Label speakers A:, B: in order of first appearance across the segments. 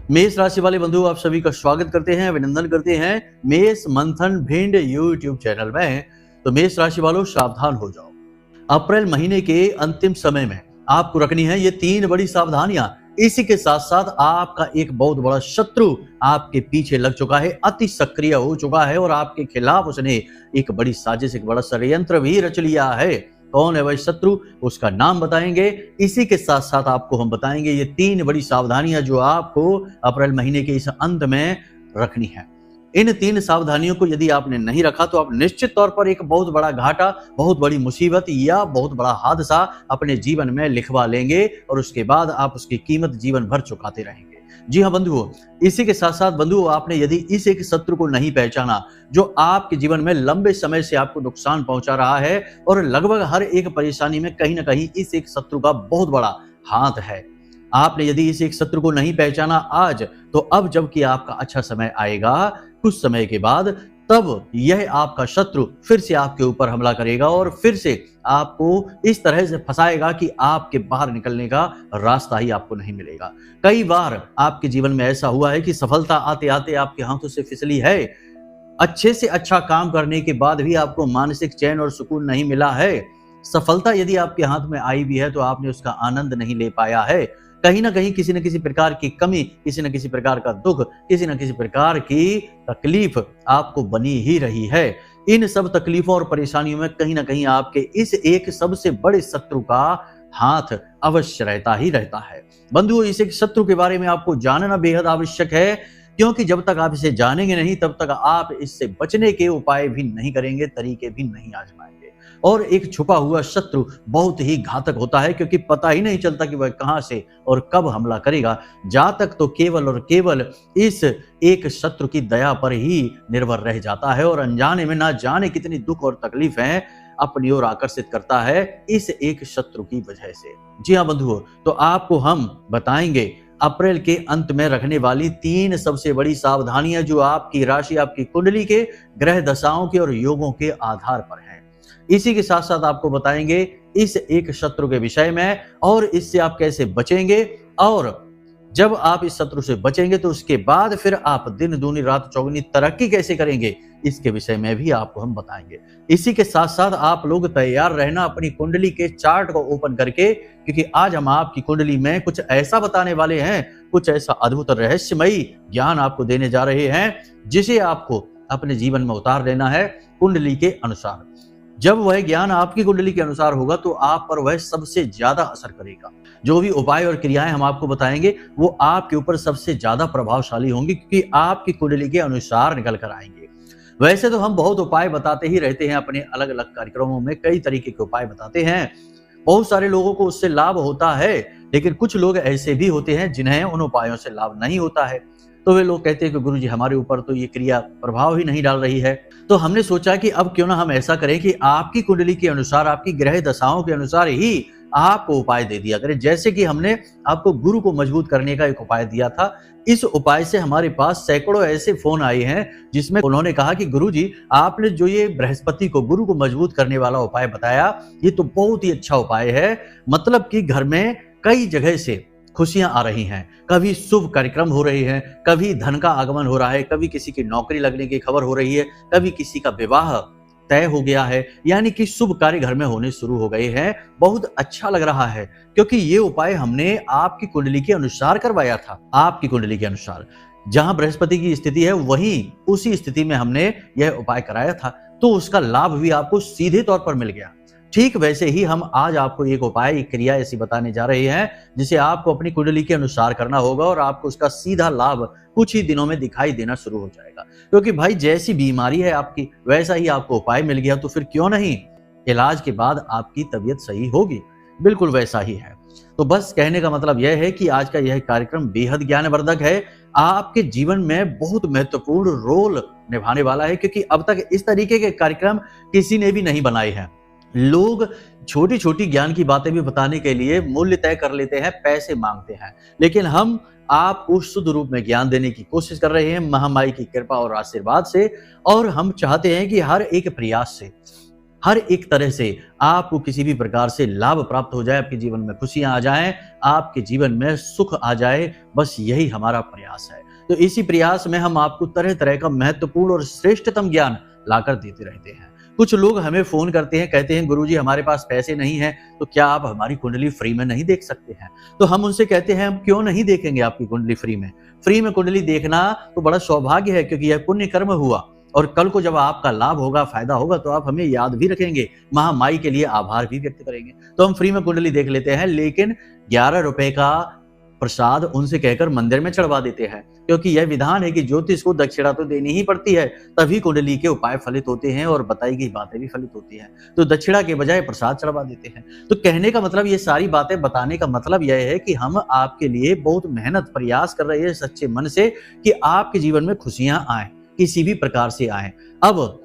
A: मेष राशि वाले बंधु आप सभी का स्वागत करते हैं, अभिनंदन करते हैं मेष मंथन भिंड यूट्यूब चैनल में। तो मेष राशि वालों सावधान हो जाओ। अप्रैल महीने के अंतिम समय में आपको रखनी है ये 3 बड़ी सावधानियां। इसी के साथ साथ आपका एक बहुत बड़ा शत्रु आपके पीछे लग चुका है, अति सक्रिय हो चुका है और आपके खिलाफ उसने एक बड़ी साजिश, एक बड़ा षड्यंत्र भी रच लिया है। कौन है वह शत्रु, उसका नाम बताएंगे। इसी के साथ साथ आपको हम बताएंगे ये 3 बड़ी सावधानियां जो आपको अप्रैल महीने के इस अंत में रखनी है। इन 3 सावधानियों को यदि आपने नहीं रखा तो आप निश्चित तौर पर एक बहुत बड़ा घाटा, बहुत बड़ी मुसीबत या बहुत बड़ा हादसा अपने जीवन में लिखवा लेंगे और उसके बाद आप उसकी कीमत जीवन भर चुकाते रहेंगे। जी हाँ बंधुओं, इसी के साथ साथ बंधुओं आपने यदि इस एक शत्रु को नहीं पहचाना जो आपके जीवन में लंबे समय से आपको नुकसान पहुंचा रहा है और लगभग हर एक परेशानी में कहीं ना कहीं इस एक शत्रु का बहुत बड़ा हाथ है, आपने यदि इस एक शत्रु को नहीं पहचाना आज, तो अब जबकि आपका अच्छा समय आएगा कुछ समय के बाद, तब यह आपका शत्रु फिर से आपके ऊपर हमला करेगा और फिर से आपको इस तरह से फंसाएगा कि आपके बाहर निकलने का रास्ता ही आपको नहीं मिलेगा। कई बार आपके जीवन में ऐसा हुआ है कि सफलता आते आते आपके हाथों से फिसली है, अच्छे से अच्छा काम करने के बाद भी आपको मानसिक चैन और सुकून नहीं मिला है। सफलता यदि आपके हाथ में आई भी है तो आपने उसका आनंद नहीं ले पाया है। कहीं ना कहीं किसी न किसी प्रकार की कमी, किसी न किसी प्रकार का दुख, किसी न किसी प्रकार की तकलीफ आपको बनी ही रही है। इन सब तकलीफों और परेशानियों में कहीं ना कहीं आपके इस एक सबसे बड़े शत्रु का हाथ अवश्य रहता ही रहता है। बंधुओं, इस एक शत्रु के बारे में आपको जानना बेहद आवश्यक है, क्योंकि जब तक आप इसे जानेंगे नहीं तब तक आप इससे बचने के उपाय भी नहीं करेंगे, तरीके भी नहीं आजमाएंगे। और एक छुपा हुआ शत्रु बहुत ही घातक होता है, क्योंकि पता ही नहीं चलता कि वह कहां से और कब हमला करेगा। जा तक तो केवल और केवल इस एक शत्रु की दया पर ही निर्भर रह जाता है और अनजाने में ना जाने कितनी दुख और तकलीफें अपनी ओर आकर्षित करता है इस एक शत्रु की वजह से। जी हाँ बंधुओं, तो आपको हम बताएंगे अप्रैल के अंत में रखने वाली 3 सबसे बड़ी सावधानियां जो आपकी राशि, आपकी कुंडली के ग्रह दशाओं के और योगों के आधार पर हैं। इसी के साथ साथ आपको बताएंगे इस एक शत्रु के विषय में और इससे आप कैसे बचेंगे, और जब आप इस शत्रु से बचेंगे तो उसके बाद फिर आप दिन दूनी रात चौगुनी तरक्की कैसे करेंगे, इसके विषय में भी आपको हम बताएंगे। इसी के साथ साथ आप लोग तैयार रहना अपनी कुंडली के चार्ट को ओपन करके, क्योंकि आज हम आपकी कुंडली में कुछ ऐसा बताने वाले हैं, कुछ ऐसा अद्भुत रहस्यमयी ज्ञान आपको देने जा रहे हैं जिसे आपको अपने जीवन में उतार लेना है कुंडली के अनुसार। जब वह ज्ञान आपकी कुंडली के अनुसार होगा तो आप पर वह सबसे ज्यादा असर करेगा। जो भी उपाय और क्रियाएं हम आपको बताएंगे वो आपके ऊपर सबसे ज्यादा प्रभावशाली होंगी, क्योंकि आपकी कुंडली के अनुसार निकल कर आएंगे। वैसे तो हम बहुत उपाय बताते ही रहते हैं, अपने अलग अलग कार्यक्रमों में कई तरीके के उपाय बताते हैं, बहुत सारे लोगों को उससे लाभ होता है, लेकिन कुछ लोग ऐसे भी होते हैं जिन्हें उन उपायों से लाभ नहीं होता है। तो वे लोग कहते हैं कि गुरुजी हमारे ऊपर तो ये क्रिया प्रभाव ही नहीं डाल रही है। तो हमने सोचा कि अब क्यों ना हम ऐसा करें कि आपकी कुंडली के अनुसार, आपकी ग्रह दशाओं के अनुसार ही आपको उपाय दे दिया करें। जैसे कि हमने आपको गुरु को मजबूत करने का एक उपाय दिया था, इस उपाय से हमारे पास सैकड़ों ऐसे फोन आए हैं जिसमें उन्होंने कहा कि गुरुजी आपने जो ये बृहस्पति को, गुरु को मजबूत करने वाला उपाय बताया, ये तो बहुत ही अच्छा उपाय है। मतलब कि घर में कई जगह से खुशियां आ रही हैं, कभी शुभ कार्यक्रम हो रहे हैं, कभी धन का आगमन हो रहा है, कभी किसी की नौकरी लगने की खबर हो रही है, कभी किसी का विवाह तय हो गया है, यानी कि शुभ कार्य घर में होने शुरू हो गए हैं। बहुत अच्छा लग रहा है, क्योंकि ये उपाय हमने आपकी कुंडली के अनुसार करवाया था। आपकी कुंडली के अनुसार जहां बृहस्पति की स्थिति है वहीं उसी स्थिति में हमने यह उपाय कराया था, तो उसका लाभ भी आपको सीधे तौर पर मिल गया। ठीक वैसे ही हम आज आपको एक उपाय, एक क्रिया ऐसी बताने जा रहे हैं जिसे आपको अपनी कुंडली के अनुसार करना होगा और आपको उसका सीधा लाभ कुछ ही दिनों में दिखाई देना शुरू हो जाएगा। क्योंकि भाई जैसी बीमारी है आपकी वैसा ही आपको उपाय मिल गया, तो फिर क्यों नहीं इलाज के बाद आपकी तबीयत सही होगी। बिल्कुल वैसा ही है। तो बस कहने का मतलब यह है कि आज का यह कार्यक्रम बेहद ज्ञानवर्धक है, आपके जीवन में बहुत महत्वपूर्ण रोल निभाने वाला है, क्योंकि अब तक इस तरीके के कार्यक्रम किसी ने भी नहीं बनाए हैं। लोग छोटी छोटी ज्ञान की बातें भी बताने के लिए मूल्य तय कर लेते हैं, पैसे मांगते हैं, लेकिन हम आपको शुद्ध रूप में ज्ञान देने की कोशिश कर रहे हैं महामाई की कृपा और आशीर्वाद से। और हम चाहते हैं कि हर एक प्रयास से हर एक तरह से आपको किसी भी प्रकार से लाभ प्राप्त हो जाए, आपके जीवन में खुशियां आ जाएं, आपके जीवन में सुख आ जाए, बस यही हमारा प्रयास है। तो इसी प्रयास में हम आपको तरह तरह का महत्वपूर्ण और श्रेष्ठतम ज्ञान लाकर देते रहते हैं। कुछ लोग हमें फोन करते हैं, कहते हैं गुरुजी हमारे पास पैसे नहीं है, तो क्या आप हमारी कुंडली फ्री में नहीं देख सकते हैं? तो हम उनसे कहते हैं हम क्यों नहीं देखेंगे आपकी कुंडली फ्री में? फ्री में कुंडली देखना तो बड़ा सौभाग्य है, क्योंकि यह पुण्य कर्म हुआ, और कल को जब आपका लाभ होगा, फायदा होगा, तो आप हमें याद भी रखेंगे, महामाई के लिए आभार भी व्यक्त करेंगे। तो हम फ्री में कुंडली देख लेते हैं, लेकिन 11 रुपए का प्रसाद उनसे कहकर मंदिर में चढ़वा देते हैं, क्योंकि यह विधान है कि ज्योतिष को दक्षिणा तो देनी ही पड़ती है, तभी कुंडली के उपाय फलित होते हैं और बताई गई बातें भी फलित होती हैं। तो दक्षिणा के बजाय प्रसाद चढ़वा देते हैं। तो कहने का मतलब, ये सारी बातें बताने का मतलब यह है कि हम आपके लिए बहुत मेहनत प्रयास कर रहे हैं सच्चे मन से, कि आपके जीवन में खुशियां आए, किसी भी प्रकार से आए। अब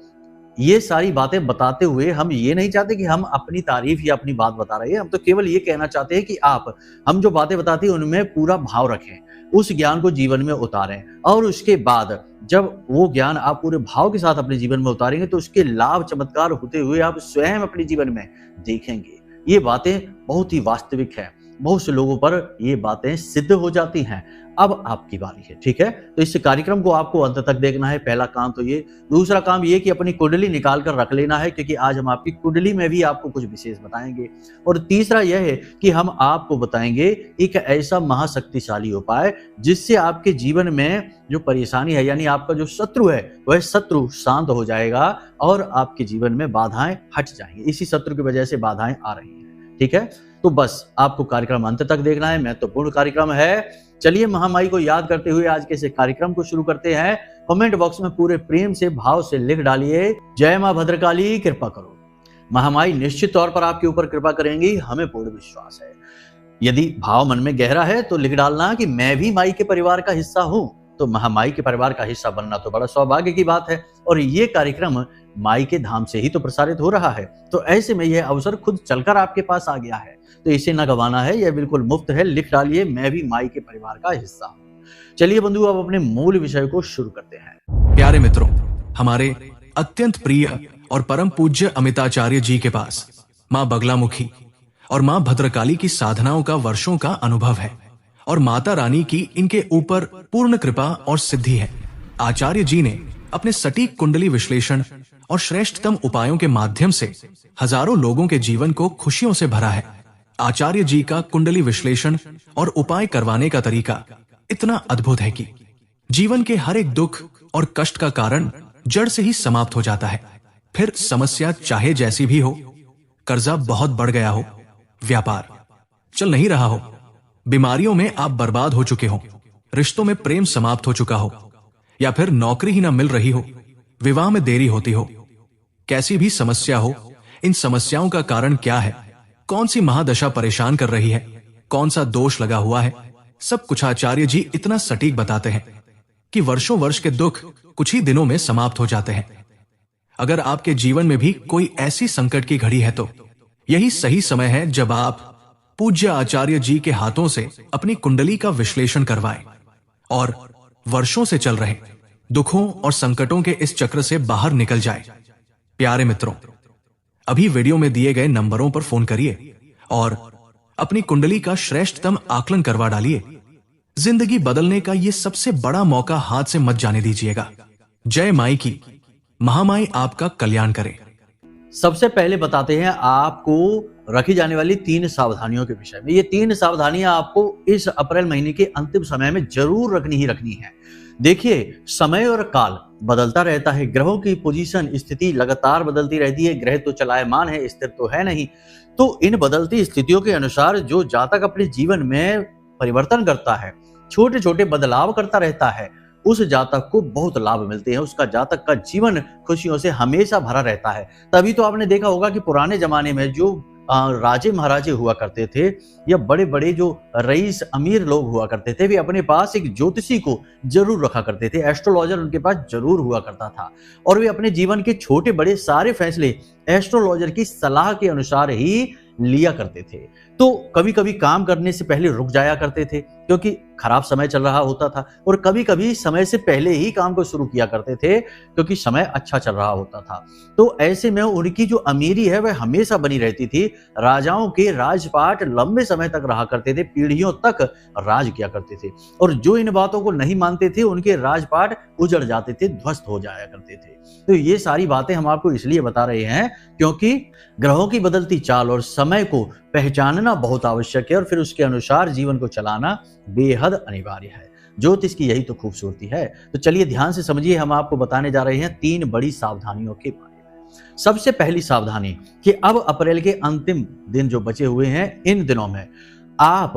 A: ये सारी बातें बताते हुए हम ये नहीं चाहते कि हम अपनी तारीफ या अपनी बात बता रहे हैं, हम तो केवल ये कहना चाहते हैं कि आप हम जो बातें बताते हैं उनमें पूरा भाव रखें, उस ज्ञान को जीवन में उतारें, और उसके बाद जब वो ज्ञान आप पूरे भाव के साथ अपने जीवन में उतारेंगे तो उसके लाभ चमत्कार होते हुए आप स्वयं अपने जीवन में देखेंगे। ये बातें बहुत ही वास्तविक है, बहुत से लोगों पर ये बातें सिद्ध हो जाती हैं। अब आपकी बारी है, ठीक है? तो इस कार्यक्रम को आपको अंत तक देखना है, पहला काम तो ये। दूसरा काम ये कि अपनी कुंडली निकाल कर रख लेना है, क्योंकि आज हम आपकी कुंडली में भी आपको कुछ विशेष बताएंगे। और तीसरा यह है कि हम आपको बताएंगे एक ऐसा महाशक्तिशाली उपाय जिससे आपके जीवन में जो परेशानी है, यानी आपका जो शत्रु है, वह शत्रु शांत हो जाएगा और आपके जीवन में बाधाएं हट जाएंगी। इसी शत्रु की वजह से बाधाएं आ रही हैं, ठीक है? तो बस आपको कार्यक्रम अंत तक देखना है, महत्वपूर्ण कार्यक्रम है। चलिए महामाई को याद करते हुए आज के इस कार्यक्रम को शुरू करते हैं। कमेंट बॉक्स में पूरे प्रेम से, भाव से लिख डालिए, जय मां भद्रकाली, कृपा करो। महामाई निश्चित तौर पर आपके ऊपर कृपा करेंगी, हमें पूर्ण विश्वास है। यदि भाव मन में गहरा है तो लिख डालना कि मैं भी माई के परिवार का हिस्सा हूं। तो महामाई के परिवार का हिस्सा बनना तो बड़ा सौभाग्य की बात है, और ये कार्यक्रम माई के धाम से ही तो प्रसारित हो रहा है। तो ऐसे में यह अवसर खुद चलकर आपके पास आ गया है, तो इसे न गंवाना है, यह बिल्कुल मुफ्त है। लिख डालिए मैं भी माई के परिवार का हिस्सा हूं। चलिए बंधु, अब अपने मूल विषय को शुरू करते हैं।
B: प्यारे मित्रों, हमारे अत्यंत प्रिय और परम पूज्य अमिताचार्य जी के पास मां बगलामुखी और मां भद्रकाली की साधनाओं का वर्षों का अनुभव है, और माता रानी की इनके ऊपर पूर्ण कृपा और सिद्धि है। आचार्य जी ने अपने सटीक कुंडली विश्लेषण और श्रेष्ठतम उपायों के माध्यम से हजारों लोगों के जीवन को खुशियों से भरा है। आचार्य जी का कुंडली विश्लेषण और उपाय करवाने का तरीका इतना अद्भुत है कि जीवन के हर एक दुख और कष्ट का कारण जड़ से ही समाप्त हो जाता है। फिर समस्या चाहे जैसी भी हो, कर्जा बहुत बढ़ गया हो, व्यापार चल नहीं रहा हो, बीमारियों में आप बर्बाद हो चुके हो, रिश्तों में प्रेम समाप्त हो चुका हो, या फिर नौकरी ही ना मिल रही हो, विवाह में देरी होती हो, कैसी भी समस्या हो, इन समस्याओं का कारण क्या है, कौन सी महादशा परेशान कर रही है, कौन सा दोष लगा हुआ है, सब कुछ आचार्य जी इतना सटीक बताते हैं कि वर्षों वर्ष के दुख कुछ ही दिनों में समाप्त हो जाते हैं। अगर आपके जीवन में भी कोई ऐसी संकट की घड़ी है तो यही सही समय है जब आप पूज्य आचार्य जी के हाथों से अपनी कुंडली का विश्लेषण करवाएं और वर्षों से चल रहे दुखों और संकटों के इस चक्र से बाहर निकल जाए। प्यारे मित्रों, अभी वीडियो में दिए गए नंबरों पर फोन करिए और अपनी कुंडली का श्रेष्ठतम आकलन करवा डालिए। जिंदगी बदलने का ये सबसे बड़ा मौका हाथ से मत जाने दीजिएगा। जय माई की, महामाई आपका कल्याण करे।
A: सबसे पहले बताते हैं आपको रखी जाने वाली 3 सावधानियों के विषय में। ये 3 सावधानियां आपको इस अप्रैल महीने के अंतिम समय में जरूर रखनी ही रखनी है। देखिए, समय और काल बदलता रहता है, ग्रहों की पोजीशन स्थिति लगातार बदलती रहती है। ग्रह तो चलायमान है, स्थिर तो है नहीं। तो इन बदलती स्थितियों के अनुसार जो जातक अपने जीवन में परिवर्तन करता है, छोटे छोटे बदलाव करता रहता है, उस जातक को बहुत लाभ मिलते हैं। उसका जातक का जीवन खुशियों से हमेशा भरा रहता है। तभी तो आपने देखा होगा कि पुराने जमाने में जो राजे महाराजे हुआ करते थे, या बड़े बड़े जो रईस अमीर लोग हुआ करते थे, वे अपने पास एक ज्योतिषी को जरूर रखा करते थे। एस्ट्रोलॉजर उनके पास जरूर हुआ करता था, और वे अपने जीवन के छोटे बड़े सारे फैसले एस्ट्रोलॉजर की सलाह के अनुसार ही लिया करते थे। तो कभी कभी काम करने से पहले रुक जाया करते थे क्योंकि खराब समय चल रहा होता था, और कभी कभी समय से पहले ही काम को शुरू किया करते थे क्योंकि समय अच्छा चल रहा होता था। तो ऐसे में उनकी जो अमीरी है वह हमेशा बनी रहती थी। राजाओं के राजपाट लंबे समय तक रहा करते थे, पीढ़ियों तक राज किया करते थे, और जो इन बातों को नहीं मानते थे उनके राजपाट उजड़ जाते थे, ध्वस्त हो जाया करते थे। तो ये सारी बातें हम आपको इसलिए बता रहे हैं क्योंकि ग्रहों की बदलती चाल और समय को पहचानना बहुत आवश्यक है, और फिर उसके अनुसार जीवन को चलाना बेहद अनिवार्य है। ज्योतिष की यही तो खूबसूरती है। तो चलिए ध्यान से समझिए, हम आपको बताने जा रहे हैं 3 बड़ी सावधानियों के बारे में। सबसे पहली सावधानी कि अब अप्रैल के अंतिम दिन जो बचे हुए हैं, इन दिनों में आप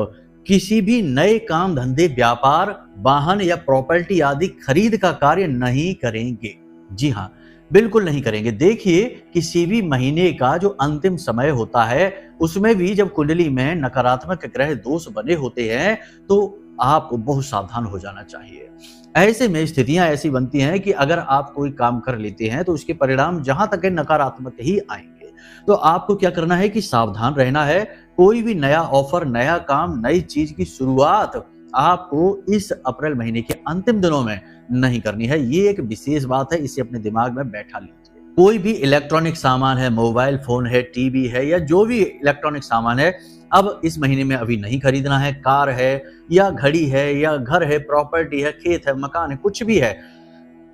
A: किसी भी नए काम धंधे, व्यापार, वाहन या प्रॉपर्टी आदि खरीद का कार्य नहीं करेंगे। जी हाँ, बिल्कुल नहीं करेंगे। देखिए, किसी भी महीने का जो अंतिम समय होता है उसमें भी जब कुंडली में नकारात्मक ग्रह दोष बने होते हैं तो आपको बहुत सावधान हो जाना चाहिए। ऐसे में स्थितियां ऐसी बनती हैं कि अगर आप कोई काम कर लेते हैं तो उसके परिणाम जहां तक है नकारात्मक ही आएंगे। तो आपको क्या करना है कि सावधान रहना है। कोई भी नया ऑफर, नया काम, नई चीज की शुरुआत आपको इस अप्रैल महीने के अंतिम दिनों में नहीं करनी है। ये एक विशेष बात है, इसे अपने दिमाग में बैठा लीजिए। कोई भी इलेक्ट्रॉनिक सामान है, मोबाइल फोन है, टीवी है, या जो भी इलेक्ट्रॉनिक सामान है, अब इस महीने में अभी नहीं खरीदना है। कार है या घड़ी है या घर है, प्रॉपर्टी है, खेत है, मकान है, कुछ भी है,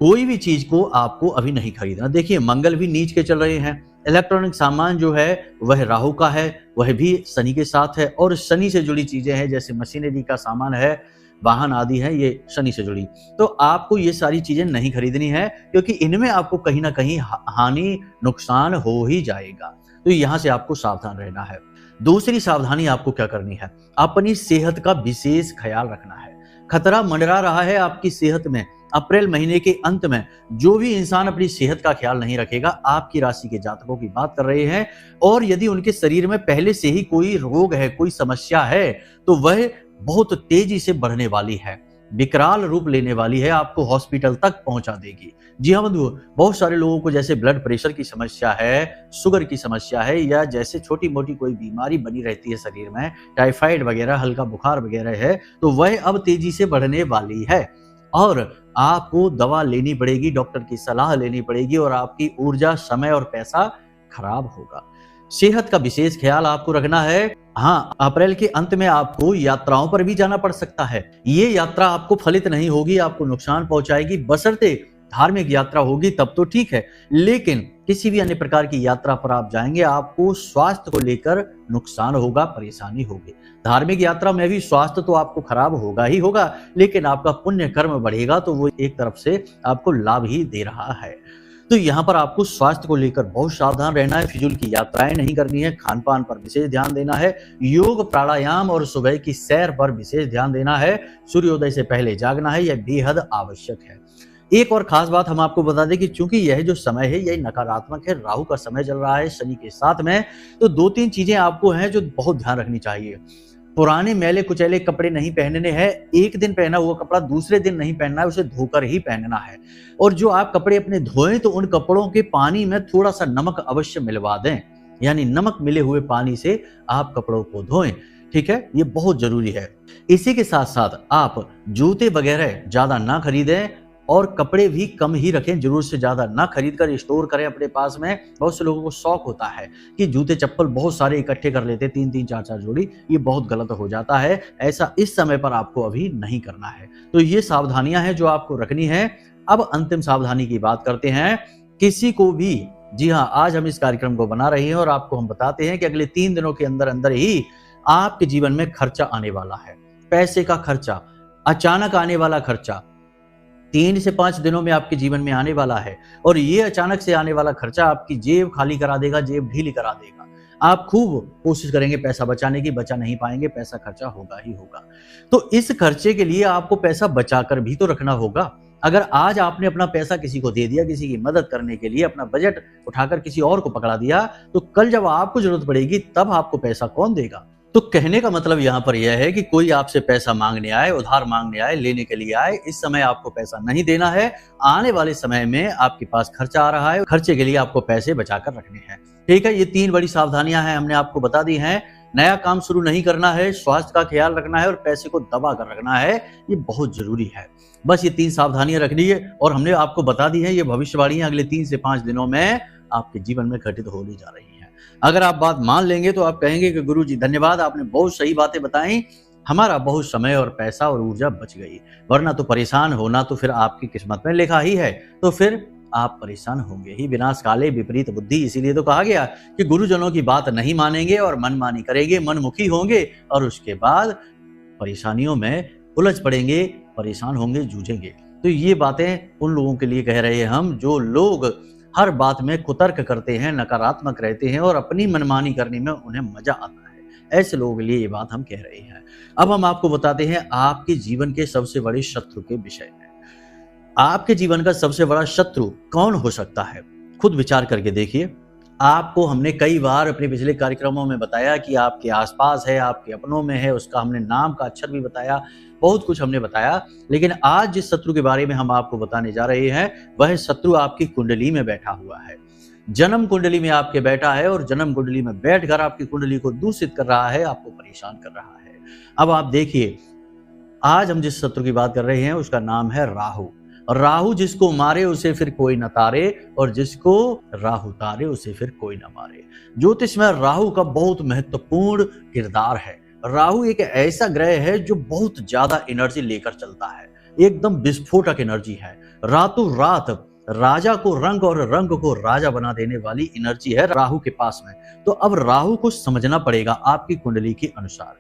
A: कोई भी चीज को आपको अभी नहीं खरीदना। देखिए, मंगल भी नीच के चल रहे हैं। इलेक्ट्रॉनिक सामान जो है वह राहु का है, वह भी शनि के साथ है, और शनि से जुड़ी चीजें हैं जैसे मशीनरी का सामान है, वाहन आदि है, ये शनि से जुड़ी। तो आपको ये सारी चीजें नहीं खरीदनी है क्योंकि इनमें आपको कहीं ना कहीं हानि, नुकसान हो ही जाएगा। तो यहाँ से आपको सावधान रहना है। दूसरी सावधानी आपको क्या करनी है, अपनी सेहत का विशेष ख्याल रखना है। खतरा मंडरा रहा है आपकी सेहत में। अप्रैल महीने के अंत में जो भी इंसान अपनी सेहत का ख्याल नहीं रखेगा, आपकी राशि के जातकों की बात कर रहे हैं, और यदि उनके शरीर में पहले से ही कोई रोग है, कोई समस्या है, तो वह बहुत तेजी से बढ़ने वाली है, विकराल रूप लेने वाली है, आपको हॉस्पिटल तक पहुंचा देगी। जी हाँ बंधु, बहुत सारे लोगों को जैसे ब्लड प्रेशर की समस्या है, शुगर की समस्या है, या जैसे छोटी मोटी कोई बीमारी बनी रहती है शरीर में, टाइफाइड वगैरह, हल्का बुखार वगैरह है, तो वह अब तेजी से बढ़ने वाली है, और आपको दवा लेनी पड़ेगी, डॉक्टर की सलाह लेनी पड़ेगी, और आपकी ऊर्जा, समय और पैसा खराब होगा। सेहत का विशेष ख्याल आपको रखना है। हाँ, अप्रैल के अंत में आपको यात्राओं पर भी जाना पड़ सकता है। ये यात्रा आपको फलित नहीं होगी, आपको नुकसान पहुंचाएगी। बशर्ते धार्मिक यात्रा होगी तब तो ठीक है, लेकिन किसी भी अन्य प्रकार की यात्रा पर आप जाएंगे, आपको स्वास्थ्य को लेकर नुकसान होगा, परेशानी होगी। धार्मिक यात्रा में भी स्वास्थ्य तो आपको खराब होगा ही होगा, लेकिन आपका पुण्य कर्म बढ़ेगा, तो वो एक तरफ से आपको लाभ ही दे रहा है। तो यहाँ पर आपको स्वास्थ्य को लेकर बहुत सावधान रहना है, फिजूल की यात्राएं नहीं करनी है, खान पान पर विशेष ध्यान देना है, योग, प्राणायाम और सुबह की सैर पर विशेष ध्यान देना है, सूर्योदय से पहले जागना है, यह बेहद आवश्यक है। एक और खास बात हम आपको बता दें कि चूंकि यह जो समय है यह नकारात्मक है, राहु का समय चल रहा है शनि के साथ में, तो 2-3 चीजें आपको हैं जो बहुत ध्यान रखनी चाहिए। पुराने मैले कुचैले कपड़े नहीं पहनने हैं। एक दिन पहना हुआ कपड़ा दूसरे दिन नहीं पहनना है, उसे धोकर ही पहनना है। और जो आप कपड़े अपने धोएं तो उन कपड़ों के पानी में थोड़ा सा नमक अवश्य मिलवा दें, यानी नमक मिले हुए पानी से आप कपड़ों को धोएं। ठीक है, ये बहुत जरूरी है। इसी के साथ साथ आप जूते वगैरह ज्यादा ना खरीदें और कपड़े भी कम ही रखें, जरूर से ज्यादा ना खरीद कर स्टोर करें अपने पास में। बहुत से लोगों को शौक होता है कि जूते चप्पल बहुत सारे इकट्ठे कर लेते, 3-3, 4-4 जोड़ी, ये बहुत गलत हो जाता है। ऐसा इस समय पर आपको अभी नहीं करना है। तो ये सावधानियां हैं जो आपको रखनी है। अब अंतिम सावधानी की बात करते हैं। किसी को भी, जी हाँ, आज हम इस कार्यक्रम को बना रहे हैं और आपको हम बताते हैं कि अगले 3 दिनों के अंदर अंदर ही आपके जीवन में खर्चा आने वाला है। पैसे का खर्चा, अचानक आने वाला खर्चा 3 से 5 दिनों में आपके जीवन में आने वाला है, और ये अचानक से आने वाला खर्चा आपकी जेब खाली करा देगा, जेब ढीली करा देगा। आप खूब कोशिश करेंगे पैसा बचाने की, बचा नहीं पाएंगे, पैसा खर्चा होगा ही होगा। तो इस खर्चे के लिए आपको पैसा बचाकर भी तो रखना होगा। अगर आज आपने अपना पैसा किसी को दे दिया, किसी की मदद करने के लिए अपना बजट उठाकर किसी और को पकड़ा दिया, तो कल जब आपको जरूरत पड़ेगी तब आपको पैसा कौन देगा? तो कहने का मतलब यहाँ पर यह है कि कोई आपसे पैसा मांगने आए, उधार मांगने आए, लेने के लिए आए, इस समय आपको पैसा नहीं देना है। आने वाले समय में आपके पास खर्चा आ रहा है, खर्चे के लिए आपको पैसे बचाकर रखने हैं। ठीक है, ये 3 बड़ी सावधानियां हैं, हमने आपको बता दी हैं। नया काम शुरू नहीं करना है, स्वास्थ्य का ख्याल रखना है और पैसे को दबा कर रखना है, ये बहुत जरूरी है। बस ये 3 सावधानियां रखनी है और हमने आपको बता दी है, ये भविष्यवाणियां अगले 3 से 5 दिनों में आपके जीवन में घटित होने जा रही है। अगर आप बात मान लेंगे तो आप कहेंगे कि गुरु जी धन्यवाद, आपने बहुत सही बातें बताई, हमारा बहुत समय और पैसा और ऊर्जा बच गई, वरना तो परेशान होना तो फिर आपकी किस्मत में लिखा ही है, तो फिर आप परेशान होंगे ही। विनाश काले विपरीत बुद्धि, इसीलिए तो कहा गया कि गुरुजनों की बात नहीं मानेंगे और मनमानी करेंगे, मनमुखी होंगे और उसके बाद परेशानियों में उलझ पड़ेंगे, परेशान होंगे, जूझेंगे। तो ये बातें उन लोगों के लिए कह रहे हैं हम, जो लोग हर बात में कुतर्क करते हैं, नकारात्मक रहते हैं और अपनी मनमानी करने में उन्हें मजा आता है। ऐसे लोगों के लिए ये बात हम कह रहे हैं। अब हम आपको बताते हैं आपके जीवन के सबसे बड़े शत्रु के विषय में। आपके जीवन का सबसे बड़ा शत्रु कौन हो सकता है? खुद विचार करके देखिए। आपको हमने कई बार अपने पिछले कार्यक्रमों में बताया कि आपके आसपास है, आपके अपनों में है, उसका हमने नाम का अक्षर भी बताया, बहुत कुछ हमने बताया। लेकिन आज जिस शत्रु के बारे में हम आपको बताने जा रहे हैं, वह शत्रु आपकी कुंडली में बैठा हुआ है, जन्म कुंडली में आपके बैठा है और जन्म कुंडली में बैठकर आपकी कुंडली को दूषित कर रहा है, आपको परेशान कर रहा है। अब आप देखिए, आज हम जिस शत्रु की बात कर रहे हैं उसका नाम है राहु। और राहु जिसको मारे उसे फिर कोई न तारे, और जिसको राहु तारे उसे फिर कोई न मारे। ज्योतिष में राहु का बहुत महत्वपूर्ण किरदार है। राहु एक ऐसा ग्रह है जो बहुत ज्यादा एनर्जी लेकर चलता है, एकदम विस्फोटक एनर्जी है। रातों रात राजा को रंग और रंग को राजा बना देने वाली एनर्जी है राहु के पास में। तो अब राहु को समझना पड़ेगा आपकी कुंडली के अनुसार।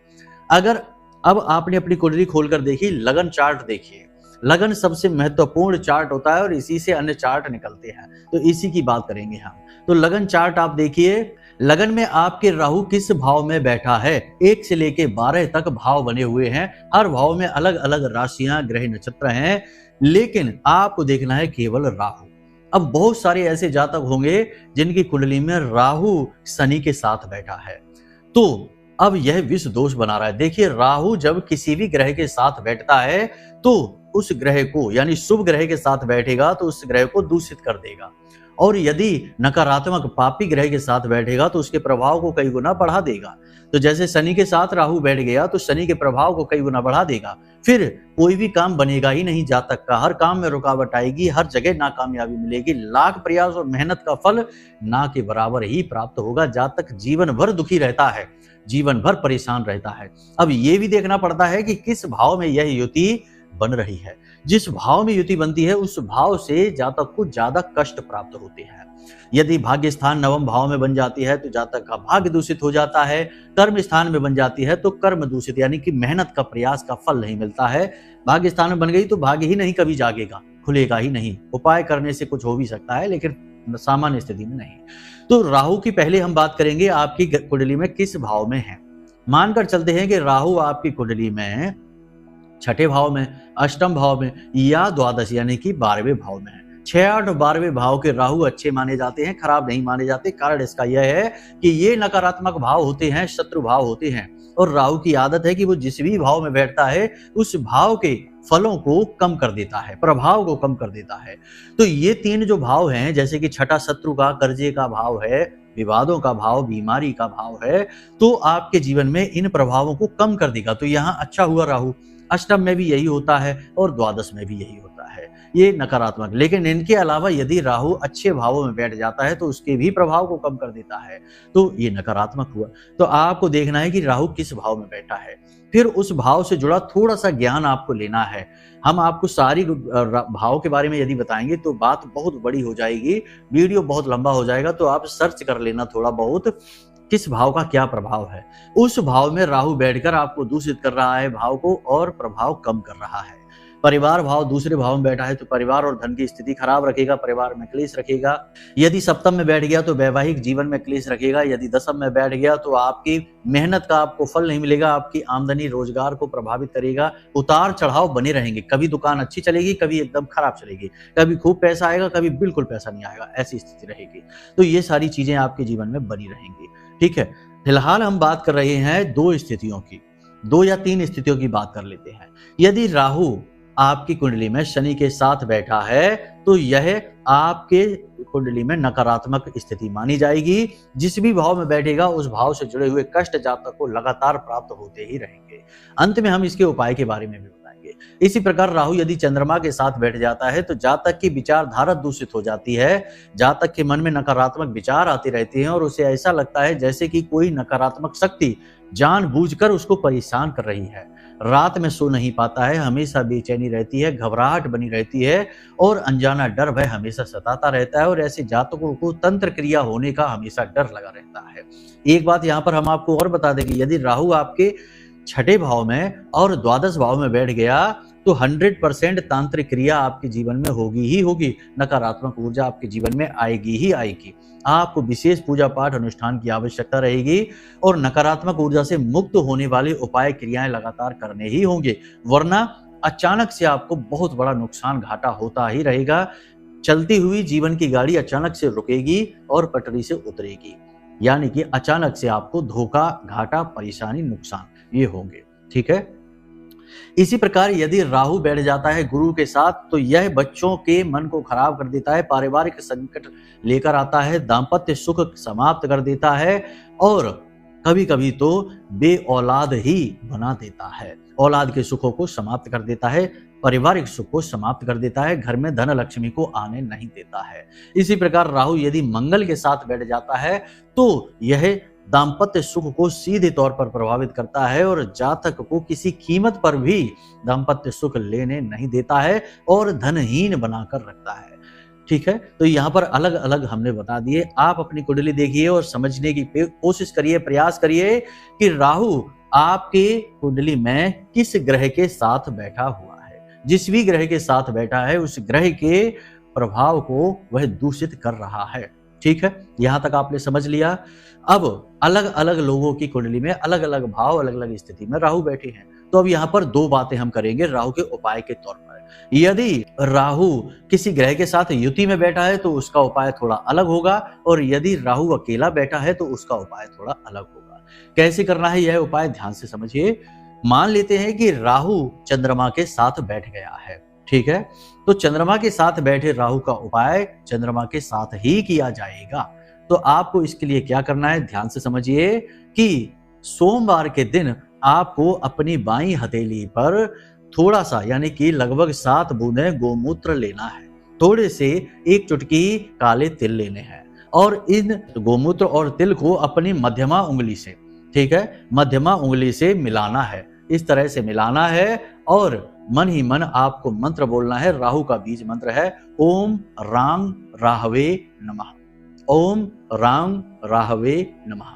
A: अगर अब आपने अपनी कुंडली खोलकर देखी, लगन चार्ट देखिए, लगन सबसे महत्वपूर्ण चार्ट होता है और इसी से अन्य चार्ट निकलते हैं, तो इसी की बात करेंगे हम। तो लगन चार्ट आप देखिए, लगन में आपके राहु किस भाव में बैठा है। 1 से लेके 12 तक भाव बने हुए हैं, हर भाव में अलग अलग राशियां, ग्रह, नक्षत्र हैं, लेकिन आपको देखना है केवल राहु। अब बहुत सारे ऐसे जातक होंगे जिनकी कुंडली में राहु शनि के साथ बैठा है, तो अब यह विष दोष बना रहा है। देखिए, राहु जब किसी भी ग्रह के साथ बैठता है तो उस ग्रह को, यानी शुभ ग्रह के साथ बैठेगा तो उस ग्रह को दूषित कर देगा, और यदि नकारात्मक पापी ग्रह के साथ बैठेगा तो उसके प्रभाव को कई गुना बढ़ा देगा। तो जैसे शनि के साथ राहु बैठ गया तो शनि के प्रभाव को कई गुना बढ़ा देगा, फिर कोई भी काम बनेगा ही नहीं जातक का, हर काम में रुकावट आएगी, हर जगह नाकामयाबी मिलेगी, लाख प्रयास और मेहनत का फल ना के बराबर ही प्राप्त होगा। जातक जीवन भर दुखी रहता है, जीवन भर परेशान रहता है। अब ये भी देखना पड़ता है कि किस भाव में यह युति बन रही है। जिस भाव में युति बनती है उस भाव से जातक को ज्यादा कष्ट प्राप्त होते हैं। यदि भाग्य स्थान नवम भाव में बन जाती है तो जातक का भाग्य दूषित हो जाता है, कर्म स्थान में बन जाती है तो कर्म दूषित, यानी कि मेहनत का, प्रयास का फल नहीं मिलता है। भाग्य स्थान में बन गई तो भाग्य ही नहीं कभी जागेगा, खुलेगा ही नहीं। उपाय करने से कुछ हो भी सकता है लेकिन सामान्य स्थिति में नहीं। तो राहु की पहले हम बात करेंगे आपकी कुंडली में किस भाव में है। मानकर चलते हैं कि राहु आपकी कुंडली में 6ठे भाव में, अष्टम भाव में या द्वादश यानी कि 12वें भाव में है। 6, 8 और 12वें भाव के राहु अच्छे माने जाते हैं, खराब नहीं माने जाते। कारण इसका यह है कि ये नकारात्मक भाव होते हैं, शत्रु भाव होते हैं, और राहु की आदत है कि वो जिस भी भाव में बैठता है उस भाव के फलों को कम कर देता है, प्रभाव को कम कर देता है। तो ये 3 जो भाव हैं, जैसे कि 6ठा शत्रु का, कर्जे का भाव है, विवादों का भाव, बीमारी का भाव है, तो आपके जीवन में इन प्रभावों को कम कर देगा। तो यहाँ अच्छा हुआ राहु, अष्टम में भी यही होता है और द्वादश में भी यही होता है, ये नकारात्मक। लेकिन इनके अलावा यदि राहु अच्छे भावों में बैठ जाता है तो उसके भी प्रभाव को कम कर देता है, तो ये नकारात्मक हुआ। तो आपको देखना है कि राहु किस भाव में बैठा है, फिर उस भाव से जुड़ा थोड़ा सा ज्ञान आपको लेना है। हम आपको सारी भाव के बारे में यदि बताएंगे तो बात बहुत बड़ी हो जाएगी, वीडियो बहुत लंबा हो जाएगा, तो आप सर्च कर लेना थोड़ा बहुत किस भाव का क्या प्रभाव है। उस भाव में राहु बैठकर आपको दूषित कर रहा है भाव को और प्रभाव कम कर रहा है। परिवार भाव दूसरे भाव में बैठा है तो परिवार और धन की स्थिति खराब रखेगा, परिवार में क्लेश रखेगा। यदि सप्तम में बैठ गया तो वैवाहिक जीवन में क्लेश रखेगा। यदि दशम में बैठ गया तो आपकी मेहनत का आपको फल नहीं मिलेगा, आपकी आमदनी रोजगार को प्रभावित करेगा। उतार चढ़ाव बने रहेंगे, कभी दुकान अच्छी चलेगी, कभी एकदम खराब चलेगी, कभी खूब पैसा आएगा, कभी बिल्कुल पैसा नहीं आएगा, ऐसी स्थिति रहेगी। तो ये सारी चीजें आपके जीवन में बनी रहेंगी। ठीक है, फिलहाल हम बात कर रहे हैं 2 स्थितियों की, 2 या 3 स्थितियों की बात कर लेते हैं। यदि राहु आपकी कुंडली में शनि के साथ बैठा है तो यह आपके कुंडली में नकारात्मक स्थिति मानी जाएगी। जिस भी भाव में बैठेगा उस भाव से जुड़े हुए कष्ट जातक को लगातार प्राप्त होते ही रहेंगे। अंत में हम इसके उपाय के बारे में भी बताएंगे। इसी प्रकार राहु यदि चंद्रमा के साथ बैठ जाता है तो जातक की विचारधारा दूषित हो जाती है। जातक के मन में नकारात्मक विचार आते रहते हैं और उसे ऐसा लगता है जैसे कि कोई नकारात्मक शक्ति जानबूझकर उसको परेशान कर रही है। रात में सो नहीं पाता है, हमेशा बेचैनी रहती है, घबराहट बनी रहती है और अनजाना डर भय हमेशा सताता रहता है और ऐसे जातकों को तंत्र क्रिया होने का हमेशा डर लगा रहता है। एक बात यहाँ पर हम आपको और बता दें कि यदि राहु आपके छठे भाव में और द्वादश भाव में बैठ गया तो 100% तांत्रिक क्रिया आपके जीवन में होगी ही होगी। नकारात्मक ऊर्जा आपके जीवन में आएगी ही आएगी। आपको विशेष पूजा पाठ अनुष्ठान की आवश्यकता रहेगी और नकारात्मक ऊर्जा से मुक्त होने वाले उपाय क्रियाएं लगातार करने ही होंगे, वरना अचानक से आपको बहुत बड़ा नुकसान घाटा होता ही रहेगा। चलती हुई जीवन की गाड़ी अचानक से रुकेगी और पटरी से उतरेगी, यानी कि अचानक से आपको धोखा, घाटा, परेशानी, नुकसान ये होंगे। ठीक है। इसी प्रकार यदि राहु बैठ जाता है गुरु के साथ तो यह बच्चों के मन को खराब कर देता है, पारिवारिक संकट लेकर आता है, दाम्पत्य सुख समाप्त कर देता है और कभी कभी तो बे औलाद ही बना देता है। औलाद के सुखों को समाप्त कर देता है, पारिवारिक सुख को समाप्त कर देता है, घर में धन लक्ष्मी को आने नहीं देता है। इसी प्रकार राहु यदि मंगल के साथ बैठ जाता है तो यह दाम्पत्य सुख को सीधे तौर पर प्रभावित करता है और जातक को किसी कीमत पर भी दाम्पत्य सुख लेने नहीं देता है और धनहीन बनाकर रखता है। ठीक है। तो यहाँ पर अलग अलग हमने बता दिए। आप अपनी कुंडली देखिए और समझने की कोशिश करिए, प्रयास करिए कि राहु आपके कुंडली में किस ग्रह के साथ बैठा हुआ है। जिस भी ग्रह के साथ बैठा है उस ग्रह के प्रभाव को वह दूषित कर रहा है। ठीक है। यहां तक आपने समझ लिया। अब अलग अलग लोगों की कुंडली में अलग अलग भाव, अलग अलग स्थिति में राहु बैठे हैं। तो अब यहाँ पर दो बातें हम करेंगे राहु के उपाय के तौर पर। यदि राहु किसी ग्रह के साथ युति में बैठा है तो उसका उपाय थोड़ा अलग होगा और यदि राहु अकेला बैठा है तो उसका उपाय थोड़ा अलग होगा। कैसे करना है यह उपाय ध्यान से समझिए। मान लेते हैं कि राहु चंद्रमा के साथ बैठ गया है। ठीक है। तो चंद्रमा के साथ बैठे राहु का उपाय चंद्रमा के साथ ही किया जाएगा। तो आपको इसके लिए क्या करना है ध्यान से समझिए कि सोमवार के दिन आपको अपनी बाईं हथेली पर थोड़ा सा यानी कि लगभग 7 बूंदें गोमूत्र लेना है। थोड़े से एक चुटकी काले तिल लेने हैं और इन गोमूत्र और तिल को अपनी मध्यमा उंगली से, ठीक है, मध्यमा उंगली से मिलाना है। इस तरह से मिलाना है और मन ही मन आपको मंत्र बोलना है। राहु का बीज मंत्र है ओम रांग राहवे नमः। ओम रांग राहवे नमः।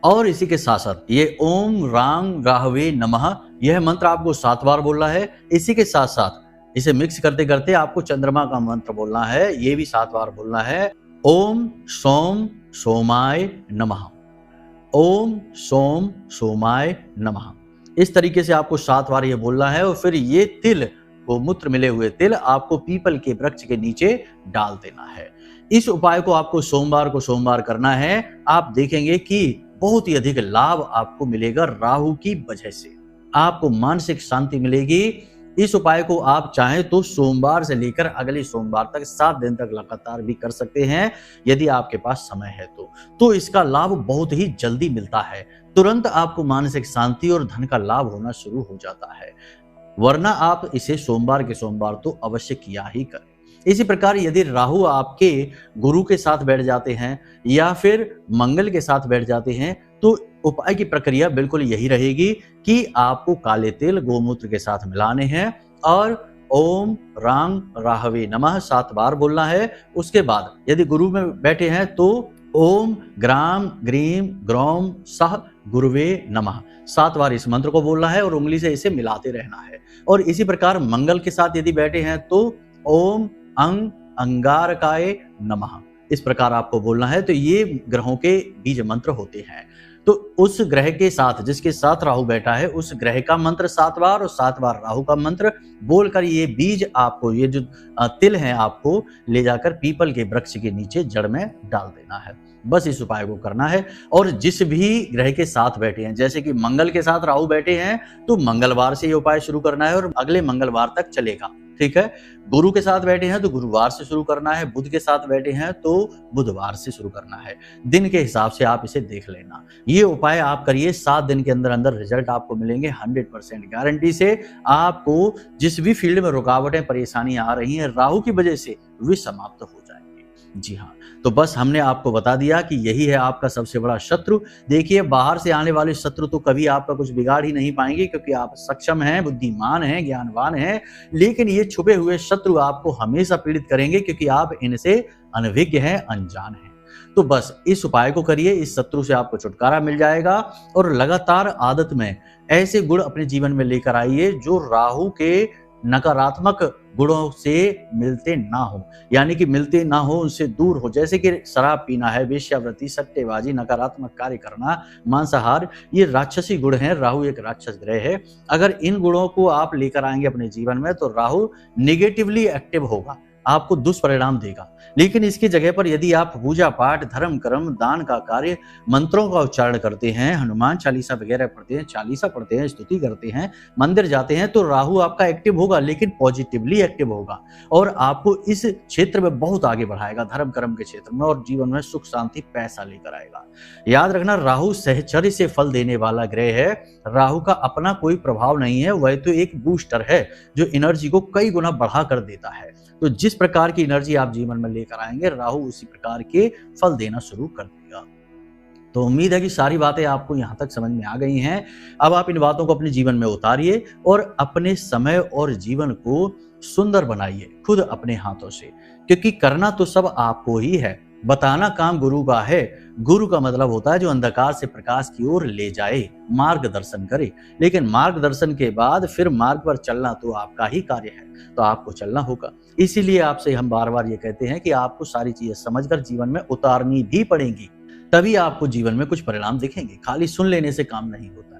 A: और इसी के साथ साथ ये ओम रांग राहवे नमः यह मंत्र आपको 7 बार बोलना है। इसी के साथ साथ इसे मिक्स करते करते आपको चंद्रमा का मंत्र बोलना है, ये भी 7 बार बोलना है। ओम सोम सोमाय नमः। ओम सोम सोमाय नमः। इस तरीके से आपको 7 बार ये बोलना है और फिर ये तिल, गोमूत्र मिले हुए तिल आपको पीपल के वृक्ष के नीचे डाल देना है। इस उपाय को आपको सोमवार को सोमवार करना है। आप देखेंगे कि बहुत ही अधिक लाभ आपको मिलेगा। राहु की वजह से आपको मानसिक शांति मिलेगी। इस उपाय को आप चाहें तो सोमवार से लेकर अगले सोमवार तक 7 दिन तक लगातार भी कर सकते हैं यदि आपके पास समय है तो इसका लाभ बहुत ही जल्दी मिलता है। तुरंत आपको मानसिक शांति और धन का लाभ होना शुरू हो जाता है, वरना आप इसे सोमवार के सोमवार तो अवश्य किया ही करें। इसी प्रकार यदि राहु आपके गुरु के साथ बैठ जाते हैं या फिर मंगल के साथ बैठ जाते हैं तो उपाय की प्रक्रिया बिल्कुल यही रहेगी कि आपको काले तिल गोमूत्र के साथ मिलाने हैं और ओम रांग राहवे नमः 7 बार बोलना है। उसके बाद यदि गुरु में बैठे हैं तो ओम ग्राम ग्रीम ग्रौम सह गुरुवे नमः 7 बार इस मंत्र को बोलना है और उंगली से इसे मिलाते रहना है। और इसी प्रकार मंगल के साथ यदि बैठे हैं तो ओम अंग अंगारकाय नमः इस प्रकार आपको बोलना है। तो ये ग्रहों के बीज मंत्र होते हैं। तो उस ग्रह के साथ जिसके साथ राहु बैठा है उस ग्रह का मंत्र 7 बार और 7 बार राहु का मंत्र बोलकर ये बीज आपको, ये जो तिल है, आपको ले जाकर पीपल के वृक्ष के नीचे जड़ में डाल देना है। बस इस उपाय को करना है। और जिस भी ग्रह के साथ बैठे हैं, जैसे कि मंगल के साथ राहु बैठे हैं तो मंगलवार से ये उपाय शुरू करना है और अगले मंगलवार तक चलेगा। ठीक है। गुरु के साथ बैठे हैं तो गुरुवार से शुरू करना है, बुध के साथ बैठे हैं तो बुधवार से शुरू करना है। दिन के हिसाब से आप इसे देख लेना। ये उपाय आप करिए, 7 दिन के अंदर अंदर रिजल्ट आपको मिलेंगे 100% गारंटी से। आपको जिस भी फील्ड में रुकावटें परेशानियां आ रही हैं राहु की वजह से, वे समाप्त हो जाएंगी। जी हाँ, तो बस हमने आपको बता दिया कि यही है आपका सबसे बड़ा शत्रु। देखिए, बाहर से आने वाले शत्रु तो कभी आपका कुछ बिगाड़ ही नहीं पाएंगे, क्योंकि आप सक्षम हैं, बुद्धिमान हैं, ज्ञानवान हैं। लेकिन ये छुपे हुए शत्रु आपको हमेशा पीड़ित करेंगे, क्योंकि आप इनसे अनभिज्ञ हैं, अनजान हैं। तो बस इस उपाय को करिए, इस शत्रु से आपको छुटकारा मिल जाएगा। और लगातार आदत में ऐसे गुण अपने जीवन में लेकर आइए जो राहु के नकारात्मक गुणों से मिलते ना हो, यानी कि मिलते ना हो, उनसे दूर हो। जैसे कि शराब पीना है, वेश्यावृत्ति, सट्टेबाजी, नकारात्मक कार्य करना, मांसाहार, ये राक्षसी गुण हैं। राहु एक राक्षस ग्रह है। अगर इन गुणों को आप लेकर आएंगे अपने जीवन में तो राहु नेगेटिवली एक्टिव होगा, आपको दुष्परिणाम देगा। लेकिन इसकी जगह पर यदि आप पूजा पाठ, धर्म कर्म, दान का कार्य, मंत्रों का उच्चारण करते हैं, हनुमान चालीसा वगैरह पढ़ते हैं, चालीसा पढ़ते हैं, स्तुति करते हैं, मंदिर जाते हैं, तो राहु आपका एक्टिव होगा, लेकिन पॉजिटिवली एक्टिव होगा और आपको इस क्षेत्र में बहुत आगे बढ़ाएगा, धर्म कर्म के क्षेत्र में, और जीवन में सुख शांति पैसा लेकर आएगा। याद रखना, राहु सहचर्य से फल देने वाला ग्रह है। राहु का अपना कोई प्रभाव नहीं है, वह तो एक बूस्टर है जो एनर्जी को कई गुना बढ़ा कर देता है। तो जिस प्रकार की एनर्जी आप जीवन में लेकर आएंगे, राहु उसी प्रकार के फल देना शुरू कर देगा। तो उम्मीद है कि सारी बातें आपको यहाँ तक समझ में आ गई हैं। अब आप इन बातों को अपने जीवन में उतारिए और अपने समय और जीवन को सुंदर बनाइए खुद अपने हाथों से, क्योंकि करना तो सब आपको ही है, बताना काम गुरु का है। गुरु का मतलब होता है जो अंधकार से प्रकाश की ओर ले जाए, मार्गदर्शन करे। लेकिन मार्गदर्शन के बाद फिर मार्ग पर चलना तो आपका ही कार्य है, तो आपको चलना होगा। इसीलिए आपसे हम बार बार ये कहते हैं कि आपको सारी चीजें समझकर जीवन में उतारनी भी पड़ेंगी, तभी आपको जीवन में कुछ परिणाम दिखेंगे। खाली सुन लेने से काम नहीं होता है।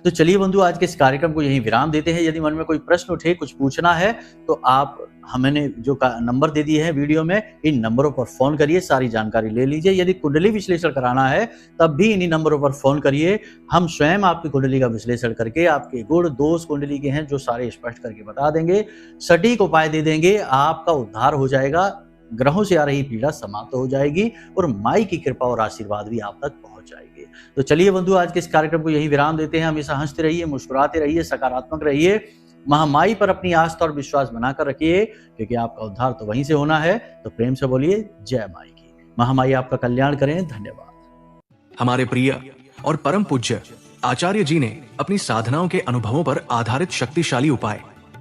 A: तो चलिए बंधु, आज के इस कार्यक्रम को यहीं विराम देते हैं। यदि मन में कोई प्रश्न उठे, कुछ पूछना है, तो आप हमने जो नंबर दे दिए हैं वीडियो में, इन नंबरों पर फोन करिए, सारी जानकारी ले लीजिए। यदि कुंडली विश्लेषण कराना है तब भी इन्हीं नंबरों पर फोन करिए। हम स्वयं आपकी कुंडली का विश्लेषण करके आपके गुण दोष कुंडली के हैं जो सारे स्पष्ट करके बता देंगे, सटीक उपाय दे देंगे, आपका उद्धार हो जाएगा, ग्रहों से आ रही पीड़ा समाप्त हो जाएगी और माई की कृपा और आशीर्वाद भी आप तक पहुंच जाएंगे। तो चलिए बंधु, आज के इस कार्यक्रम को यहीं विराम देते हैं। हमेशा हंसते रहिए, मुस्कुराते रहिए, सकारात्मक रहिए, महामाई पर अपनी आस्था और विश्वास बनाकर रखिए, क्योंकि आपका उद्धार तो वहीं से होना है। तो प्रेम से बोलिए जय माई की। महामाई आपका कल्याण करें। धन्यवाद।
B: हमारे प्रिय और परम पूज्य आचार्य जी ने अपनी साधनाओं के अनुभवों पर आधारित शक्तिशाली उपाय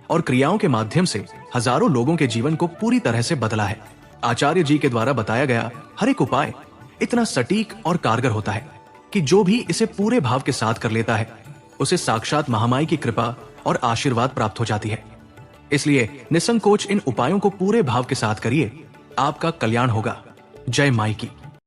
B: और क्रियाओं के माध्यम से हजारों लोगों के जीवन को पूरी तरह से बदला है। आचार्य जी के द्वारा बताया गया हर एक उपाय इतना सटीक और कारगर होता है कि जो भी इसे पूरे भाव के साथ कर लेता है, उसे साक्षात महामाई की कृपा और आशीर्वाद प्राप्त हो जाती है। इसलिए निसंकोच इन उपायों को पूरे भाव के साथ करिए, आपका कल्याण होगा। जय माई की।